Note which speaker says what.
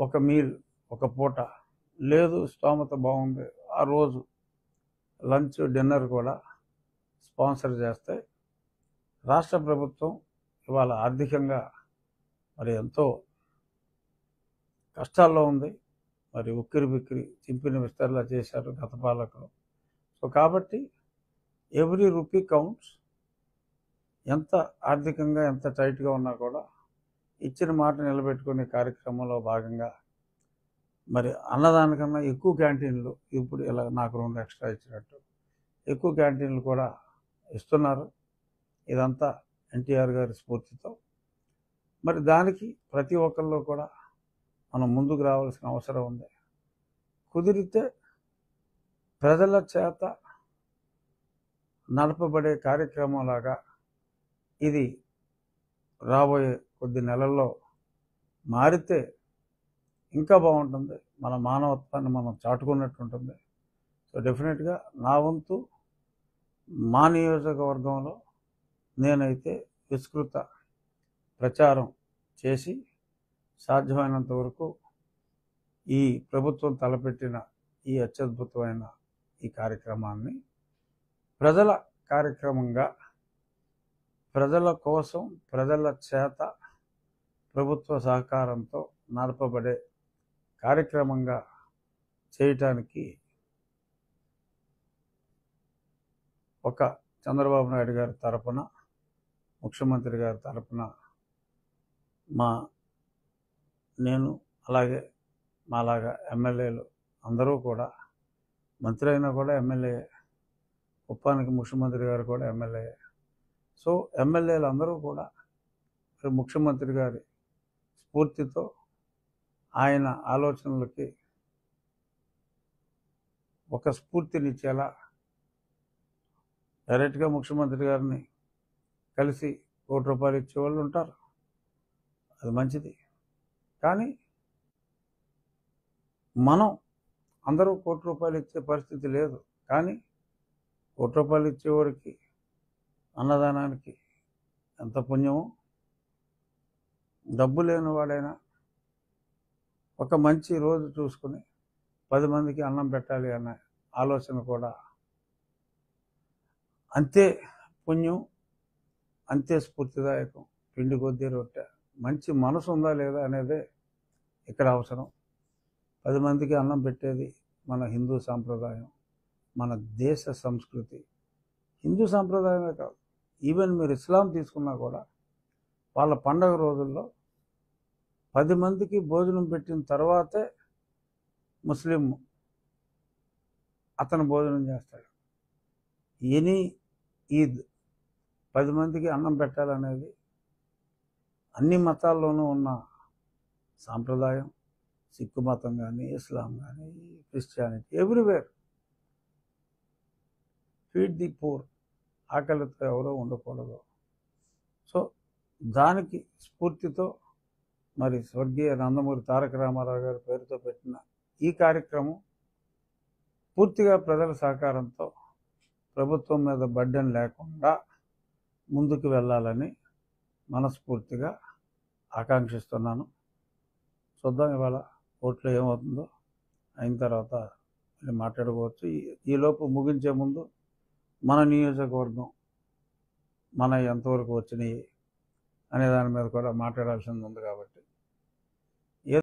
Speaker 1: ఒక మీల్ ఒక పూట, లేదు స్తోమత బాగుంది ఆ రోజు లంచ్ డిన్నర్ కూడా స్పాన్సర్ చేస్తే రాష్ట్ర ప్రభుత్వం ఇవాళ ఆర్థికంగా మరి ఎంతో కష్టాల్లో ఉంది. మరి ఉక్కిరి బిక్కిరి చింపిన విస్తరలా చేశారు గత పాలకులు. సో కాబట్టి ఎవ్రీ రూపీ కౌంట్స్. ఎంత ఆర్థికంగా ఎంత టైట్గా ఉన్నా కూడా ఇచ్చిన మాట నిలబెట్టుకునే కార్యక్రమంలో భాగంగా మరి అన్నదానికన్నా ఎక్కువ క్యాంటీన్లు ఇప్పుడు ఇలా నాకు 2 ఎక్స్ట్రా ఇచ్చినట్టు ఎక్కువ క్యాంటీన్లు కూడా ఇస్తున్నారు. ఇదంతా ఎన్టీఆర్ గారి స్ఫూర్తితో. మరి దానికి ప్రతి ఒక్కరిలో కూడా మనం ముందుకు రావాల్సిన అవసరం ఉంది. కుదిరితే ప్రజల చేత నడపబడే కార్యక్రమంలాగా ఇది రాబోయే కొద్ది నెలల్లో మారితే ఇంకా బాగుంటుంది. మన మానవత్వాన్ని మనం చాటుకున్నట్టు ఉంటుంది. సో డెఫినెట్గా నా వంతు మా నియోజకవర్గంలో నేనైతే విస్తృత ప్రచారం చేసి సాధ్యమైనంత వరకు ఈ ప్రభుత్వం తలపెట్టిన ఈ అత్యద్భుతమైన ఈ కార్యక్రమాన్ని ప్రజల కార్యక్రమంగా, ప్రజల కోసం ప్రజల చేత ప్రభుత్వ సహకారంతో నడపబడే కార్యక్రమంగా చేయటానికి ఒక చంద్రబాబు నాయుడు గారి తరపున, ముఖ్యమంత్రి గారి తరపున నేను అలాగే మాలాగా ఎమ్మెల్యేలు అందరూ కూడా, మంత్రి అయినా కూడా ఎమ్మెల్యే, కుప్పానికి ముఖ్యమంత్రి గారు కూడా ఎమ్మెల్యే. సో ఎమ్మెల్యేలు అందరూ కూడా ముఖ్యమంత్రి గారి స్ఫూర్తితో ఆయన ఆలోచనలకి ఒక స్ఫూర్తినిచ్చేలా డైరెక్ట్గా ముఖ్యమంత్రి గారిని కలిసి ₹1 ఇచ్చేవాళ్ళు ఉంటారు, అది మంచిది. కానీ మనం అందరూ ₹1 ఇచ్చే పరిస్థితి లేదు. కానీ ₹1 ఇచ్చేవాడికి అన్నదానానికి ఎంత పుణ్యమో, డబ్బు లేనివాడైనా ఒక మంచి రోజు చూసుకుని 10 మందికి అన్నం పెట్టాలి అనే ఆలోచన కూడా అంతే పుణ్యం, అంతే స్ఫూర్తిదాయకం. పిండి కొద్దీ రొట్టె. మంచి మనసు ఉందా లేదా అనేదే ఇక్కడ అవసరం. 10 మందికి అన్నం పెట్టేది మన హిందూ సాంప్రదాయం, మన దేశ సంస్కృతి. హిందూ సాంప్రదాయమే కాదు, ఈవెన్ మీరు ఇస్లాం తీసుకున్నా కూడా వాళ్ళ పండగ రోజుల్లో 10 మందికి భోజనం పెట్టిన తర్వాతే ముస్లిం అతను భోజనం చేస్తాడు. ఎనీ ఈద్ 10 మందికి అన్నం పెట్టాలనేది అన్ని మతాల్లోనూ ఉన్న సాంప్రదాయం. సిక్కు మతం కానీ, ఇస్లాం కానీ, Christianity, everywhere feed the poor. ఆకలితో ఎవరో ఉండకూడదు. సో దానికి స్ఫూర్తితో మరి స్వర్గీయ నందమూరి తారక రామారావు గారి పేరుతో పెట్టిన ఈ కార్యక్రమం పూర్తిగా ప్రజల సహకారంతో ప్రభుత్వం మీద బర్డెన్ లేకుండా ముందుకు వెళ్ళాలని మనస్ఫూర్తిగా ఆకాంక్షిస్తున్నాను. చూద్దాం ఇవాళ ఓట్లు ఏమవుతుందో, అయిన తర్వాత మాట్లాడుకోవచ్చు. ఈలోపు ముగించే ముందు మన నియోజకవర్గం మన ఎంతవరకు వచ్చినాయి అనే దాని మీద కూడా మాట్లాడాల్సింది ఉంది కాబట్టి